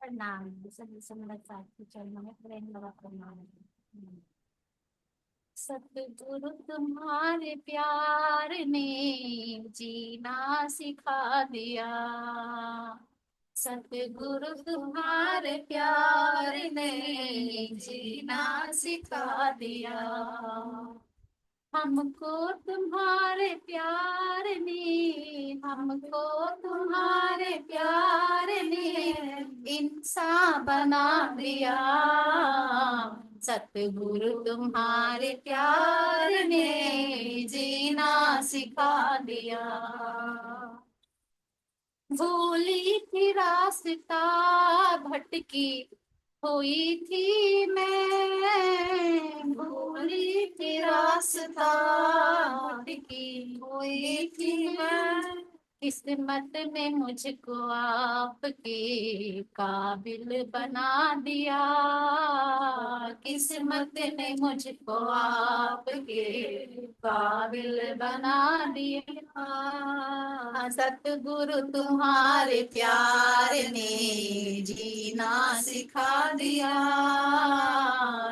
प्रणाम सभी समस्त साथी चरणों में प्रेम लगा प्रणाम। सतगुरु तुम्हारे प्यार ने जीना सिखा दिया। सतगुरु तुम्हारे प्यार ने जीना सिखा दिया। हमको तुम्हारे प्यार ने हमको तुम्हारे प्यार ने इंसान बना दिया। सतगुरु तुम्हारे प्यार ने जीना सिखा दिया। भूली थी रास्ता भटकी हुई थी मैं। भूली थी रास्ता भटकी हुई थी मैं। किस्मत ने मुझको आपके काबिल बना दिया। किस्मत ने मुझको आपके काबिल बना दिया। सतगुरु तुम्हारे प्यार ने जीना सिखा दिया।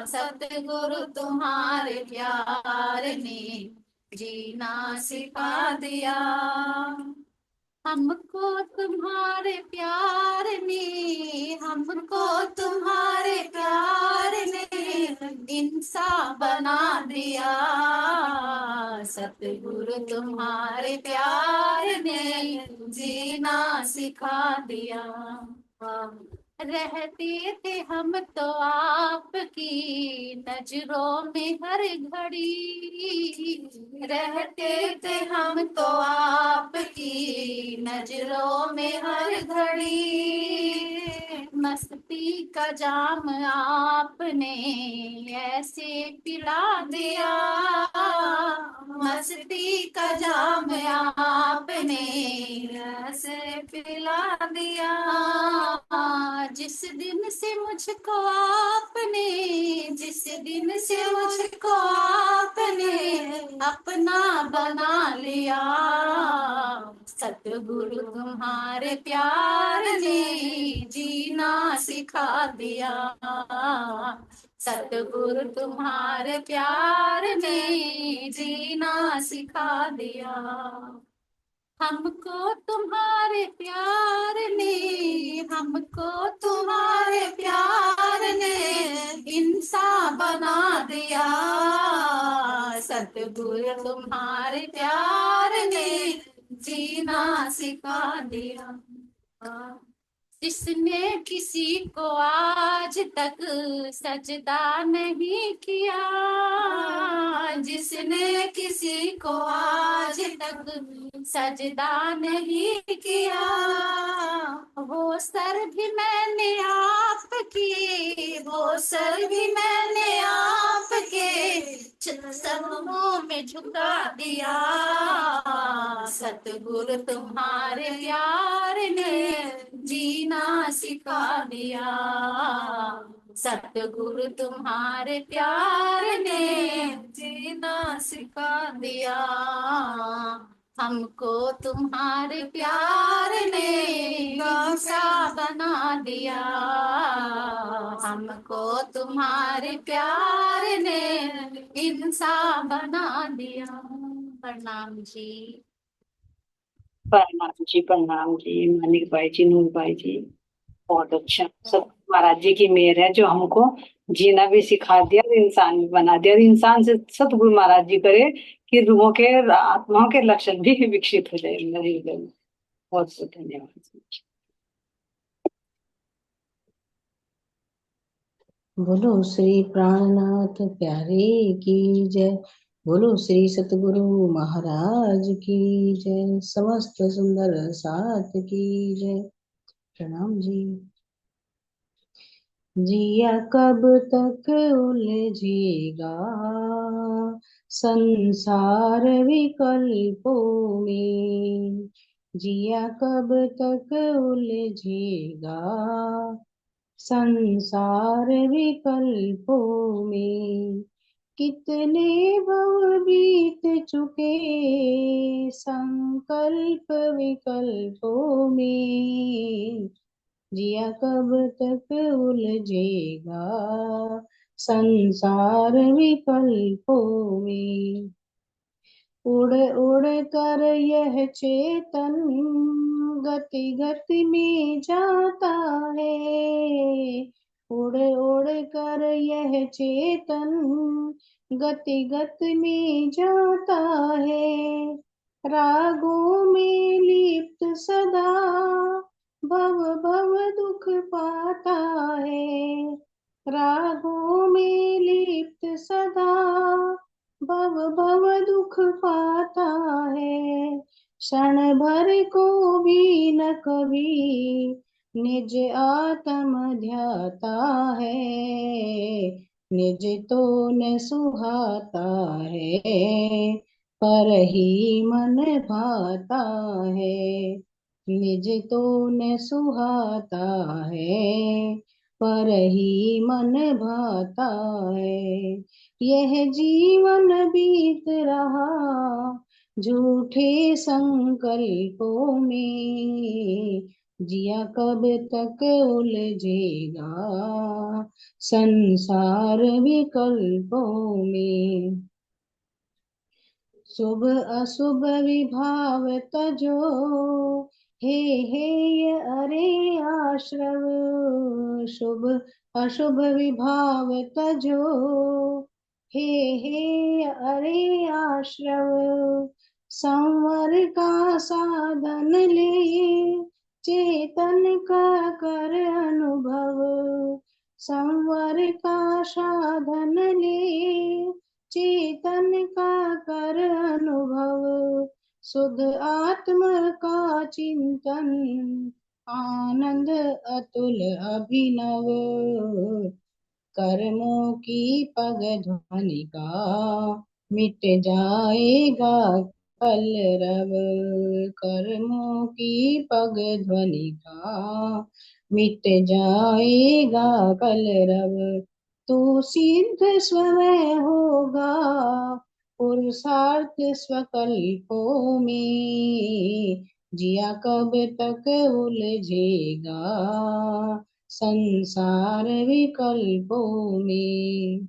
सतगुरु तुम्हारे प्यार ने जीना सिखा दिया। हमको तुम्हारे प्यार ने हमको तुम्हारे प्यार ने इंसान बना दिया। सतगुरु तुम्हारे प्यार ने जीना सिखा दिया। रहते थे हम तो आपकी नजरों में हर घड़ी। रहते थे हम तो आपकी नजरों में हर घड़ी। मस्ती का जाम आपने ऐसे पिला दिया। मस्ती का जाम आपने ऐसे पिला दिया। जिस दिन से मुझको आपने जिस दिन से मुझको आपने अपना बना लिया। सतगुरु तुम्हारे प्यार ने जीना सिखा दिया। सतगुरु तुम्हारे प्यार ने जीना सिखा दिया। हमको तुम्हारे प्यार ने हमको तुम्हारे प्यार ने इंसान बना दिया। सतगुरु तुम्हारे प्यार ने जीना सिखा दिया। जिसने किसी को आज तक सजदा नहीं किया। जिसने किसी को आज तक सजदा नहीं किया। वो सर भी मैंने आपकी वो सर भी मैंने आपके चरणों में झुका दिया। सतगुरु तुम्हारे प्यार ने जीना सिखा दिया। सतगुरु तुम्हारे प्यार ने जीना सिखा दिया। हमको तुम्हारे प्यार ने इंसान बना दिया। हमको तुम्हारे प्यार ने इंसान बना दिया। प्रणाम जी। प्रणाम जी मानिक भाई जी, नूर भाई जी। बहुत अच्छा। सब महाराज जी की मेहर है जो हमको जीना भी सिखा दिया और इंसान भी बना दिया। और इंसान से सतगुरु महाराज जी करे कि रूहों के आत्माओं के लक्षण भी विकसित हो जाए मेरे हृदय में। बहुत बहुत धन्यवाद। बोलो श्री प्राणनाथ प्यारे की जय। बोलो श्री सतगुरु महाराज की जय। समस्त सुंदर साथ की जय। प्रणाम जी। जिया कब तक उलझेगा संसार विकल्पों में। जिया कब तक उलझेगा संसार विकल्पों में। कितने भव बीत चुके संकल्प विकल्पों में। जिया कब तक उलझेगा संसार विकल्पों में। उड़ उड़ कर यह चेतन गति गति में जाता है। उड़ उड़ कर यह चेतन गति गति में जाता है। रागों में लिप्त सदा भव भव दुख पाता है। रागों में लिप्त सदा भव भव दुख पाता है। क्षण भर को भी न कभी निज आत्म ध्याता है। निज तो न सुहाता है पर ही मन भाता है। निज तो न सुहाता है पर ही मन भाता है। यह जीवन बीत रहा झूठे संकल्पों में। जिया कब तक उलझेगा संसार विकल्पों में। शुभ अशुभ विभाव तजो हे हे अरे आश्रव। शुभ अशुभ विभाव तजो हे हे अरे आश्रव। संवर का साधन ले चेतन का कर अनुभव। संवर का साधन ले चेतन का कर अनुभव। शुद्ध आत्म का चिंतन आनंद अतुल अभिनव। कर्मों की पग ध्वनि का मिट जाएगा कलरव। कर्मों की पग ध्वनि का मिट जाएगा कलरव। तू सिद्ध स्वमय होगा पुरुषार्थ स्वकल्पों में। जिया कब तक उलझेगा संसार विकल्पों में।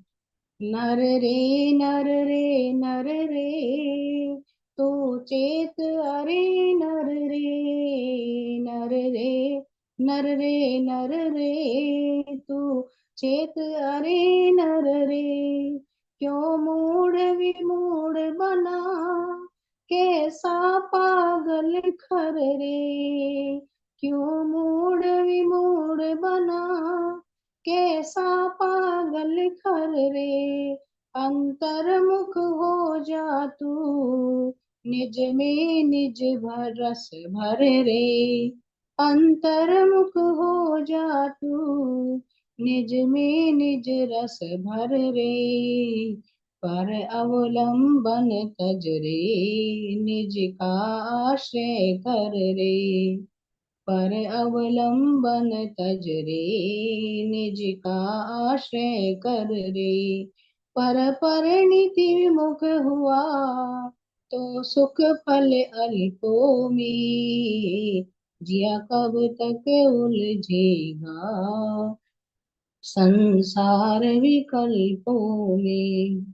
नर रे नर रे नर रे तू चेत अरे नर रे। नर रे नर रे नर रे तू चेत अरे नर रे। क्यों मूड विमूढ़ बना कैसा पागल खर रे। क्यों मूड विमूढ़ बना कैसा पागल खर रे। अंतर्मुख हो जा तू निज में निज भर रस भर रे। अंतर्मुख हो जा तू निज में निज रस भर रे। पर अवलंबन तज रे निज का आश्रय कर रे। पर अवलंबन तज रे निज का आश्रय कर रे। पर परिणति विमुख हुआ तो सुख फल अल्पों में। जिया कब तक उलझेगा संसार विकल्पों में।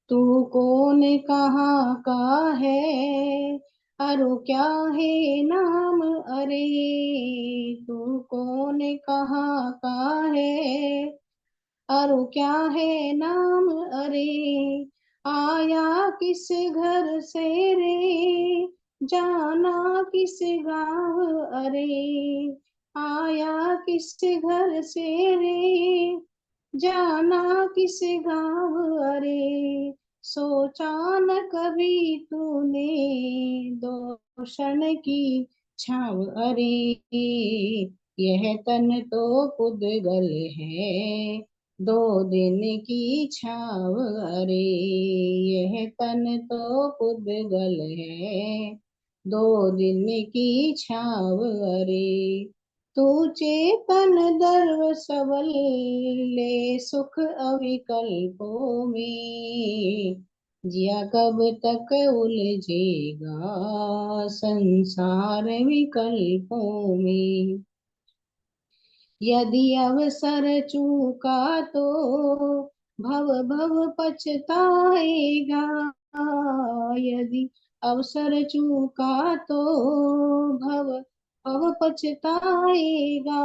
तू कौन कहाँ का है अरु क्या है नाम अरे। तू कौन कहाँ का है अरु क्या है नाम अरे। आया किस घर से रे जाना किस गाँव अरे। आया किस घर से रे जाना किस गाँव अरे। सोचा न कभी तूने दो क्षण की छाव अरे। यह तन तो पुद्गल है दो दिन की छाव अरे। यह तन तो पुद्गल है दो दिन की छाव अरे। तू चेतन सर्व सबल ले सुख अविकल्पों में। जिया कब तक उलझेगा संसार विकल्पों में। यदि अवसर चूका तो भव भव पछताएगा। यदि अवसर चूका तो भव भव पछताएगा।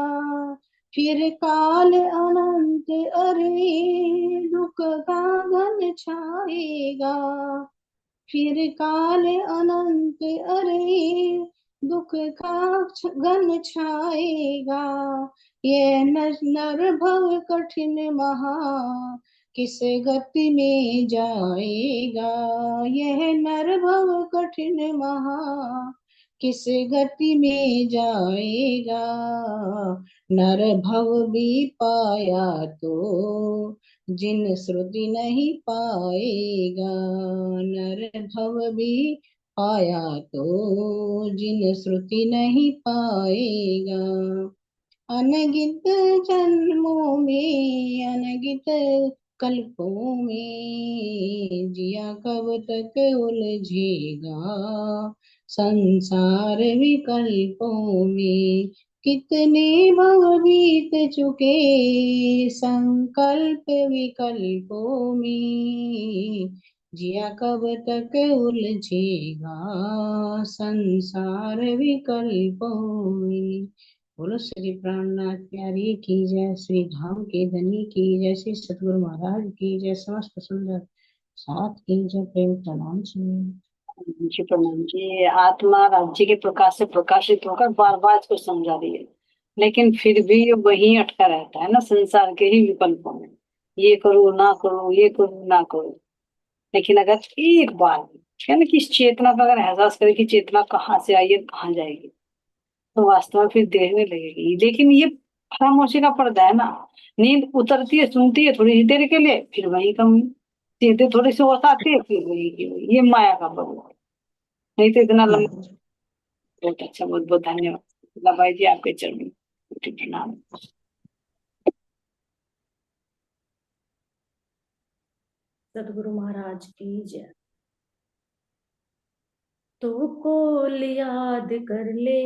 फिर काल अनंत अरे दुख का घन छाएगा। फिर काल अनंत अरे दुख का घन छाएगा। ये नर भव कठिन महा किस गति में जाएगा। यह नर भव कठिन महा किस गति में जाएगा। नर भव भी पाया तो जिन श्रुति नहीं पाएगा। नर भव भी पाया तो जिन श्रुति नहीं पाएगा। अनगित जन्मों में अनगित कल्पों में जिया कब तक उलझेगा। संसार विकल्पों में कितने भव बीत चुके। संकल्प विकल्पों में जिया कब तक उलझेगा। संसार विकल्पों में। बोलो श्री प्राणनाथ प्यारी की जय। श्री धाम के धनी की जय। श्री सतगुरु महाराज की जय। समस्त सुंदर साथ की जय। प्रेम प्रणाम जी प्रणाम जी। आत्मा राज्य के प्रकाश से प्रकाशित होकर बार बार इसको समझा रही है, लेकिन फिर भी ये वहीं अटका रहता है ना, संसार के ही विकल्पों में। ये करो ना करो, ये करो ना करो। लेकिन अगर एक बार है ना कि इस चेतना का अगर एहसास करे कि चेतना कहाँ से आई है, कहाँ जाएगी, तो वास्तव में फिर देखने लगेगी। लेकिन ये खामोशी का पर्दा है ना। नींद उतरती है, सुनती है थोड़ी देर के लिए, फिर वही कम सीधे थोड़ी सी होश आती है, फिर वही की वही। ये माया का बदलाव। नहीं तो इतना लंबा। सुनिए। बहुत अच्छा, बहुत बहुत धन्यवाद भाई जी, आपके चरणों में कोटि प्रणाम। सतगुरु महाराज की जय। तू कोल याद कर ले,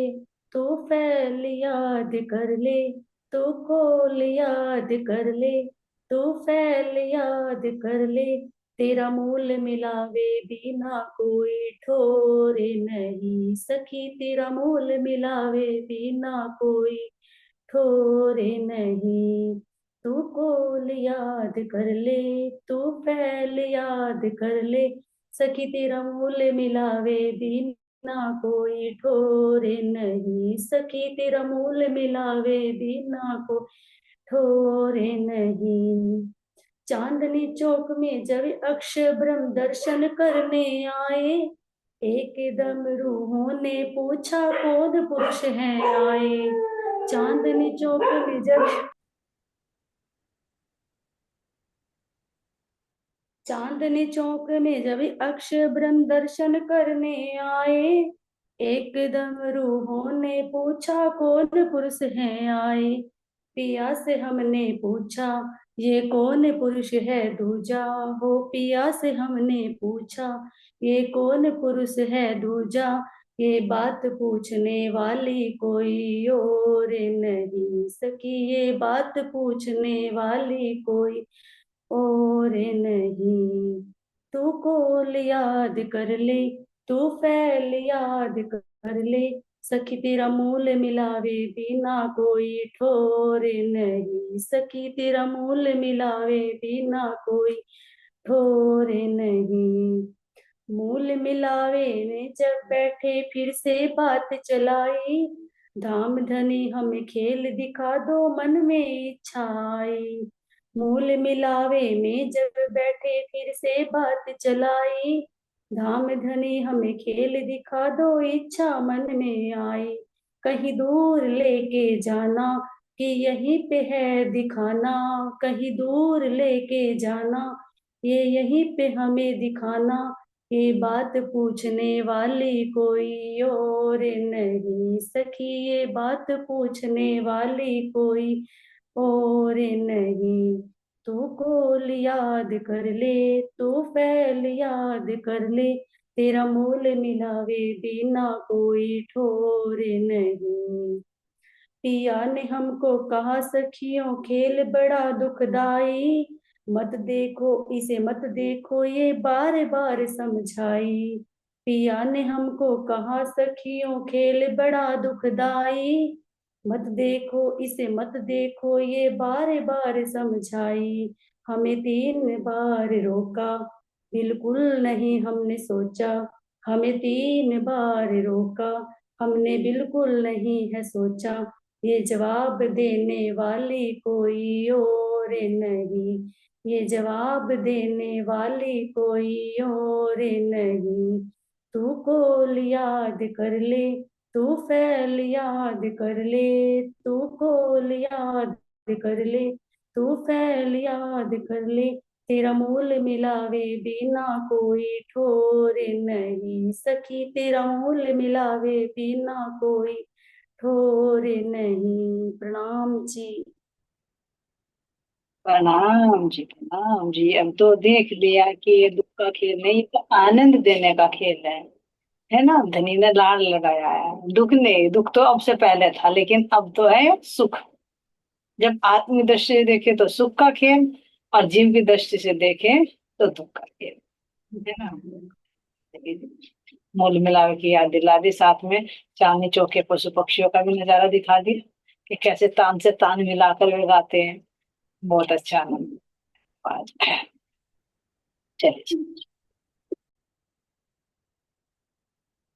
तू फैल याद कर ले, तू कोल याद कर ले, तू फैल याद कर ले। तेरा मूल मिलावे बिना कोई ठोरे नहीं सखी। तेरा मूल मिलावे बिना कोई ठोरे नहीं। तू कोल याद कर ले, तू फैल याद कर ले, सखी तेरा मूल मिलावे बिना कोई ठोरे नहीं। सखी तेरा मूल मिलावे बिना को ठोरे नहीं। चांदनी चौक में जब अक्षय ब्रह्म दर्शन करने आए, एकदम रूहों ने पूछा कौन पुरुष है आए। चांदनी चौक में जब चांदनी चौक में जब अक्षय ब्रह्म दर्शन करने आए, एकदम रूहों ने पूछा कौन पुरुष है आए। पिया से हमने पूछा ये कौन पुरुष है दूजा। हो पिया से हमने पूछा ये कौन पुरुष है दूजा। ये बात पूछने वाली कोई और नहीं सकी। ये बात पूछने वाली कोई और नहीं। तू कोल याद कर ले, तू फैल याद कर ले, सखी तेरा मूल मिलावे बिना कोई ठोर नहीं। सखी तेरा मूल मिलावे बिना कोई ठोर नहीं। मूल मिलावे ने जब बैठे फिर से बात चलाई। धाम धनी हमें खेल दिखा दो मन में इच्छा आई। मूल मिलावे में जब बैठे फिर से बात चलाई। धाम धनी हमें खेल दिखा दो इच्छा मन में आई। कहीं दूर लेके जाना कि यहीं पे है दिखाना। कहीं दूर लेके जाना ये यहीं पे हमें दिखाना। ये बात पूछने वाली कोई और नहीं सखी। ये बात पूछने वाली कोई और नहीं। तू कोल याद कर ले, तू फैल याद कर ले, तेरा मूल मिलावे बिना कोई ठोर नहीं। पिया ने हमको कहा सखियों खेल बड़ा दुखदाई, मत देखो इसे मत देखो ये बार बार समझाई। पिया ने हमको कहा सखियों खेल बड़ा दुखदाई, मत देखो इसे मत देखो ये बार बार समझाई। हमें 3 बार रोका, बिल्कुल नहीं हमने सोचा, हमें 3 बार रोका, हमने बिल्कुल नहीं है सोचा। ये जवाब देने वाली कोई और नहीं, ये जवाब देने वाली कोई और नहीं। तू कौल याद कर ले, तू फैल याद कर ले, तू कौल याद कर ले, तू फैल याद कर ले। तेरा मूल मिलावे बिना कोई ठोर नहीं, सखी तेरा मूल मिलावे बिना कोई ठोर नहीं। प्रणाम जी। प्रणाम जी, प्रणाम जी। अब तो देख लिया कि ये दुख का खेल नहीं, तो आनंद देने का खेल है ना। धनी ने लाड़ लगाया है, दुख नहीं, दुख तो अब से पहले था, लेकिन अब तो है सुख। जब आत्म दृष्टि से देखे तो सुख का खेल, और जीव की दृष्टि से देखे तो दुख का खेल, है ना। मूल मिलावे की याद दिला दी, साथ में चांदनी चौक के पशु पक्षियों का भी नजारा दिखा दिया कि कैसे तान से तान मिलाकर वे गाते हैं। बहुत अच्छा आनंद आज। चलिए,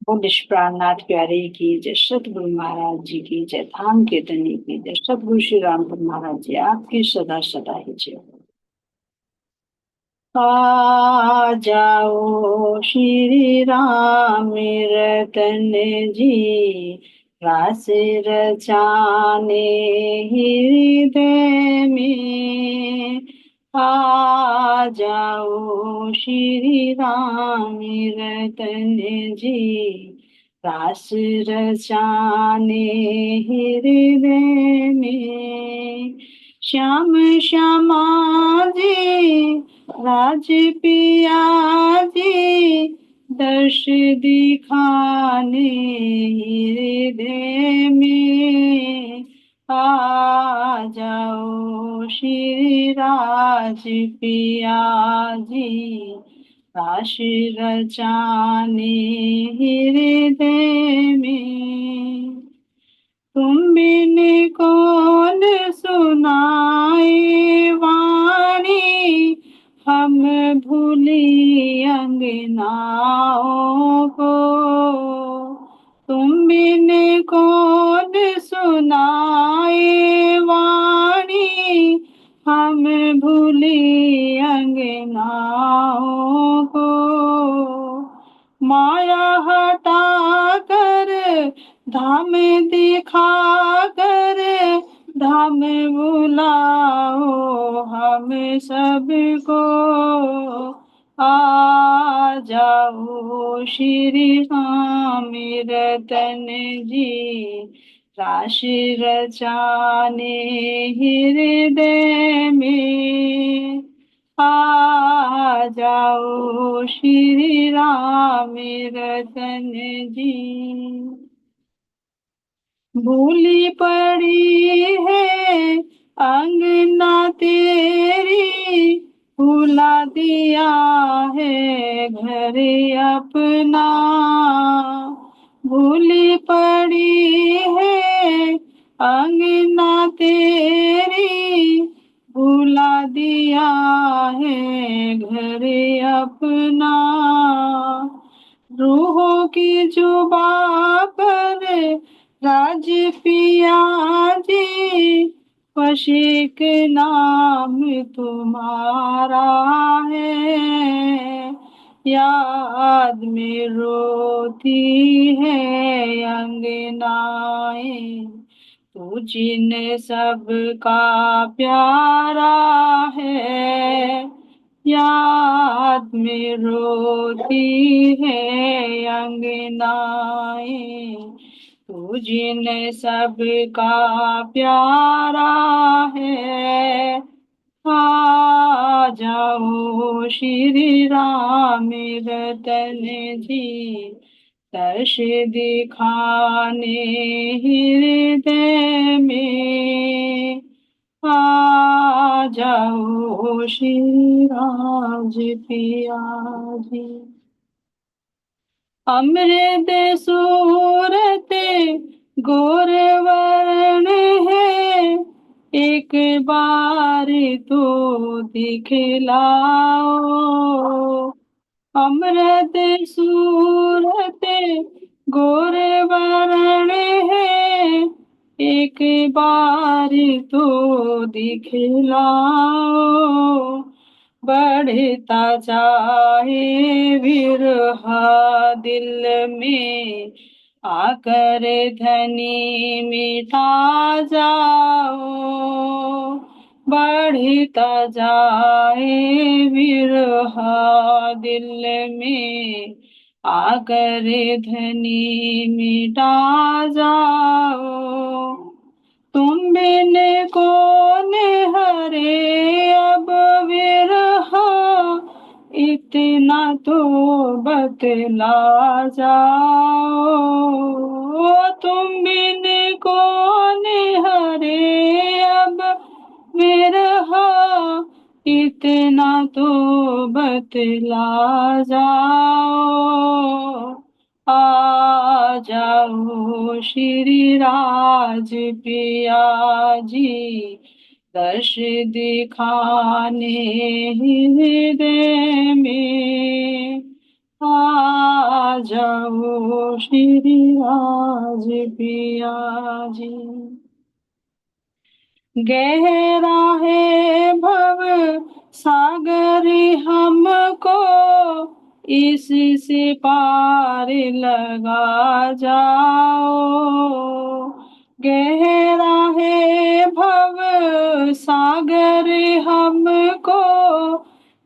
बोल प्राणनाथ प्यारे की जय, सतगुरु महाराज जी की जय, धाम के धनी की जय, सतगुरु श्री रामपुर महाराज जी आपकी सदा सदा ही जय। आ जाओ श्री राम रतन जी, रास रचाने हृदय में। आ जाओ श्री राम रतन जी, रास रचाने हृदय में। श्याम श्यामा जी राज पिया जी, दर्श दिखाने हृदय में। आ जाओ श्री राज पिया जी, रास रचाने हृदय में। तुम बिन कौन सुनाए वाणी, हम भूली अंगनाओं को। तुम बिन कौन सुनाए वाणी, हम भूली अंगनाओं को। माया हटा कर धाम दिखा कर, धाम बुलाओ हम सबको। आ जाओ श्री राम रतन जी, रास रचाने हृदय में। आ जाओ श्री राम रतन जी। भूली पड़ी है अंगना तेरी, भुला दिया है घर अपना। भूली पड़ी है अंगना तेरी, भुला दिया है घर अपना। रूहों की जुबा पर राज पिया जी, वशिक नाम तुम्हारा है। याद में रोती है अंगनाएं, तू जिन सबका प्यारा है। याद में रोती है अंगनाएं, तू जिन सबका प्यारा है। आ जाओ श्री राम रतन जी, दर्श दिखाने हृदय जाओ श्री राज पिया जी। अमृत सूरत गोर वर्ण है, एक बार तो दिखलाओ। अमृत सूरत गोर वर्ण है, एक बार तो दिखलाओ। बढ़ता जाए विरहा दिल में, आकर धनी मिटा जाओ। बढ़ता जाए विरहा दिल में, आकर धनी मिटा जाओ। तुम बिन कौन हरे अब विरहा, इतना तो बतला जाओ। तुम बिन कौन हरे अब विरहा, इतना तो बतला जाओ। आ जाओ श्री राज पिया जी, दर्श दिखाने हृदय में। आ जाओ श्री राज पिया जी। गहरा है भव सागर हमको, इससे पार लगा जाओ। गहरा है भव सागर हमको,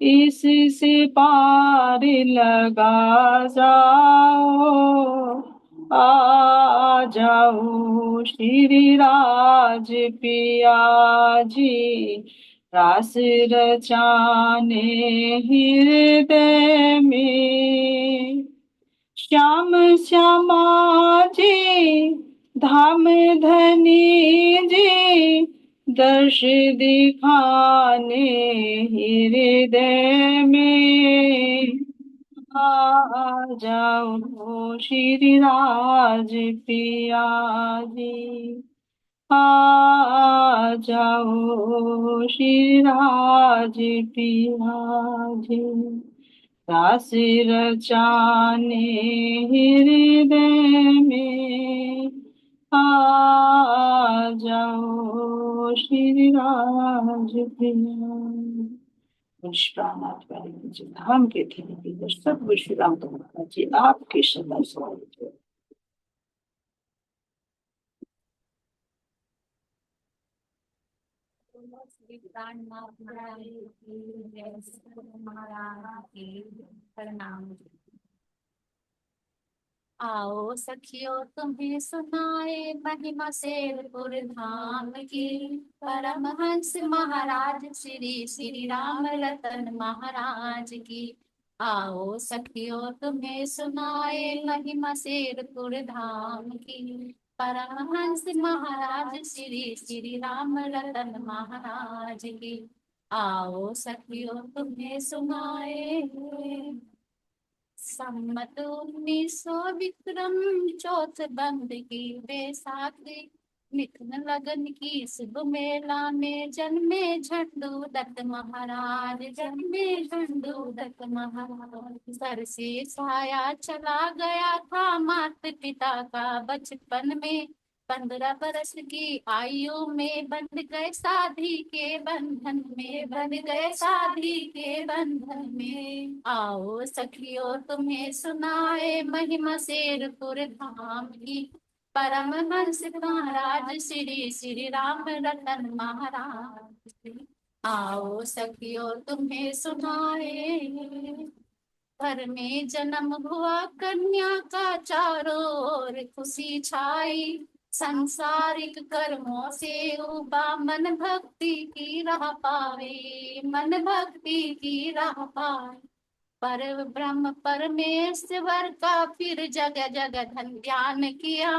इससे पार लगा जाओ। आ जाओ श्री राज पिया जी, रास रचाने हृदय में। श्याम श्यामा जी धाम धनी जी, दर्श दिखाने हृदय में। आ जाओ श्री राज पिया जी। आ जाओ श्री राज पिया जी, रास रचाने हृदय में। आ जाओ श्री राज पिया। निष्प्राणात वाले जी धाम के थे सब श्री राम तुम्हारा जी, आपके सदा स्वागत। श्री प्राणनाथ महाराज की जय, सतगुरु महाराज की प्रणाम। आओ सखियो तुम्हें सुनाए महिमा शेरपुर धाम की, परमहंस महाराज श्री श्री राम रतन महाराज की। आओ सखियो तुम्हें सुनाए महिमा शेरपुर धाम की, परमहंस महाराज श्री श्री राम रतन महाराज की। आओ सखियो तुम्हें सुनाए। सम्मत 1900 विक्रम चौथ बंद की बैसाखी, मिथुन लगन की शुभ मेला में जन्मे झंडू दत्त महाराज, जन्मे झंडू दत्त महाराज। सर से साया चला गया था माता पिता का बचपन में, 15 बरस की आयु में बंध गए शादी के बंधन में, बंध गए शादी के बंधन में। आओ सखियो तुम्हें सुनाए महिमा शेरपुर धाम की, परमहंस महाराज श्री श्री राम रतन महाराज। आओ सखियो तुम्हें सुनाए। घर में जन्म हुआ कन्या का चारों ओर खुशी छाई, संसारिक कर्मों से उबा मन भक्ति की राह पावे, मन भक्ति की राह पावे। पर ब्रह्म परमेश्वर का फिर जगह जगह धन ध्यान किया,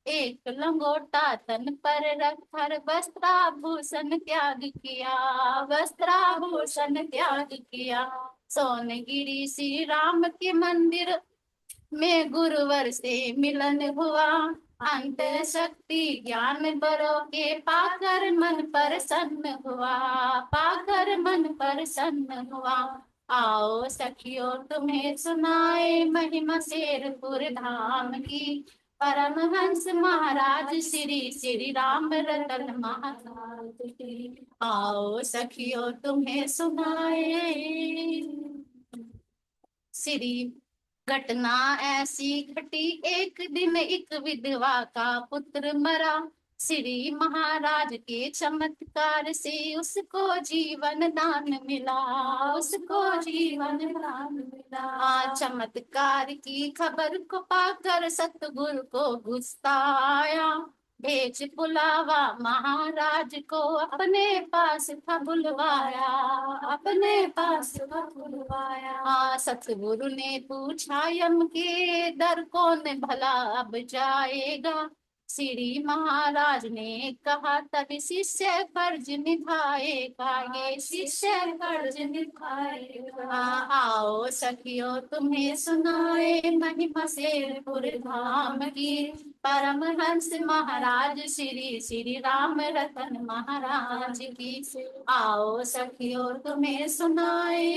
एक लंगोटा तन पर रखकर वस्त्राभूषण त्याग किया, वस्त्राभूषण त्याग किया। सोनगिरी श्री राम के मंदिर में गुरुवर से मिलन हुआ, अंतर शक्ति ज्ञान बरों के पाकर मन प्रसन्न हुआ, पाकर मन प्रसन्न हुआ। आओ सखियों तुम्हें सुनाए महिमा शेरपुर धाम की, परमहंस महाराज श्री श्री राम रतन महाराज की। आओ सखियों तुम्हें सुनाए। श्री घटना ऐसी घटी, एक दिन एक विधवा का पुत्र मरा, श्री महाराज के चमत्कार से उसको जीवन दान मिला, उसको जीवन दान मिला। चमत्कार की खबर को पाकर सतगुरु को गुस्सा आया, भेज बुलावा महाराज को अपने पास था बुलवाया, अपने पास था बुलवाया। सतगुरु ने पूछा यम के दर कौन भला अब जाएगा, श्री महाराज ने कहा तब शिष्य फर्ज निभाएगा, ये शिष्य फर्ज निभाएगा। आओ सखियों तुम्हें सुनाए महिमा शेरपुर धाम की, परमहंस महाराज श्री श्री राम रतन महाराज की। आओ सखियों तुम्हें सुनाए।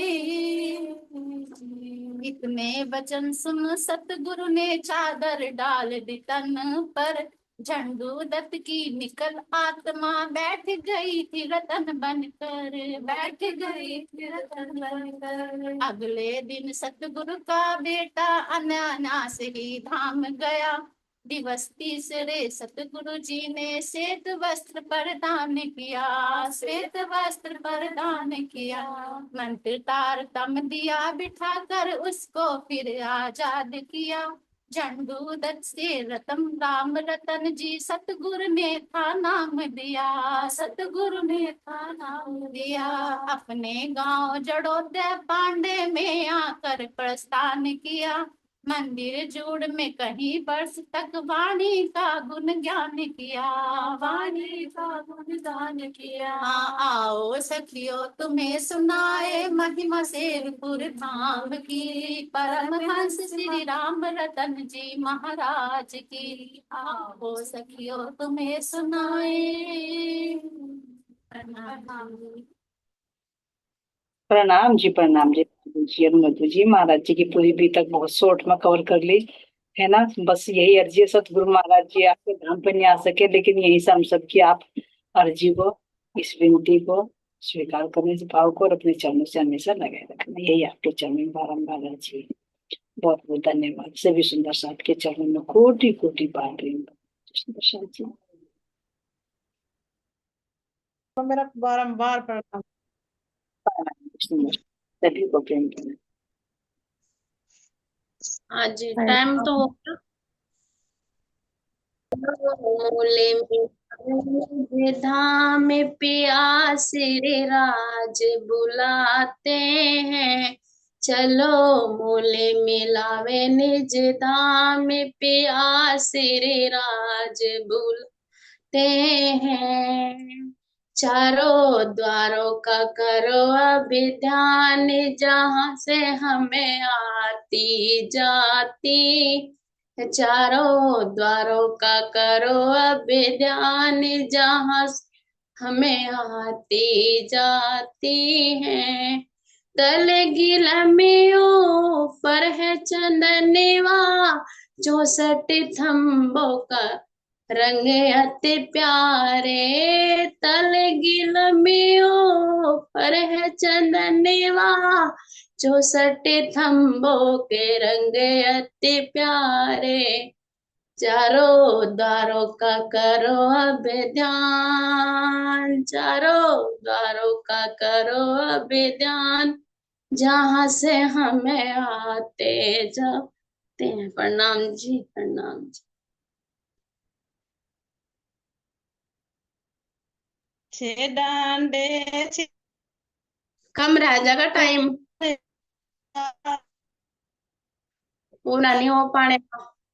इतने वचन सुन सतगुरु ने चादर डाल दी तन पर, झंडू दत्त की निकल आत्मा बैठ गई थी रतन बनकर, बैठ गई थी रतन बनकर। अगले दिन सतगुरु का बेटा अनायास ही धाम गया, दिवस तीसरे सतगुरु जी ने श्वेत वस्त्र प्रदान किया, श्वेत वस्त्र प्रदान किया। मंत्र तार तम दिया बिठा कर उसको फिर आजाद किया, झंडू दत्त से रतन राम रतन जी सतगुरु ने था नाम दिया, सतगुरु ने था नाम दिया। अपने गांव जड़ोदय पांडे में आकर प्रस्थान किया, मंदिर जोड़ में कहीं वर्ष तक वाणी का गुण ज्ञान किया, वाणी का गुण गान किया। आओ सखियों तुम्हें सुनाए महिमा शेरपुर धाम की, परमहंस श्री राम रतन जी महाराज की। आओ सखियों तुम्हें सुनाए। प्रणाम। प्रणाम जी, प्रणाम जी। मधु जी महाराज जी की पूरी भी तक बहुत शॉर्ट में कवर कर ली है ना। बस यही अर्जी है सतगुरु महाराज जी आपके धाम पे नहीं आ सके, लेकिन यही से हम सबकी आप अर्जी को, इस विनती को स्वीकार करने इस भाव को और अपने चरणों से हमेशा लगाए रखना। यही आपके चरणों में बारम्बार अर्जी। बहुत बहुत धन्यवाद। सभी सुंदर साथ के चरणों में कोटि कोटि बार प्रेम। सुंदर साथ जी तो मेरा बारंबार प्रणाम। सुंदर सभी को प्रेम करना। हाँ जी, टाइम तो हो गया। मोले में धाम प्यास रे राज बुलाते हैं, चलो मोले मिलावे निज धाम प्यास रे राज बुलाते हैं। चारों द्वारों का करो अभी ध्यान, जहाँ से हमें आती जाती। चारों द्वारों का करो अभी ध्यान, जहाँ हमें आती जाती है। तल गिलमियों पर है चंदनवा, 64 थंबों का रंग अति प्यारे। तल गिलमियों पर है चंदनवा, 64 थंबों के रंग अति प्यारे। चारों द्वारों का करो अब ध्यान, चारों द्वारों का करो अब ध्यान, जहाँ से हमें आते जाते हैं। प्रणाम जी, प्रणाम जी। छे डांडे छे कम रह जाएगा टाइम, पूरा नहीं हो पाने का।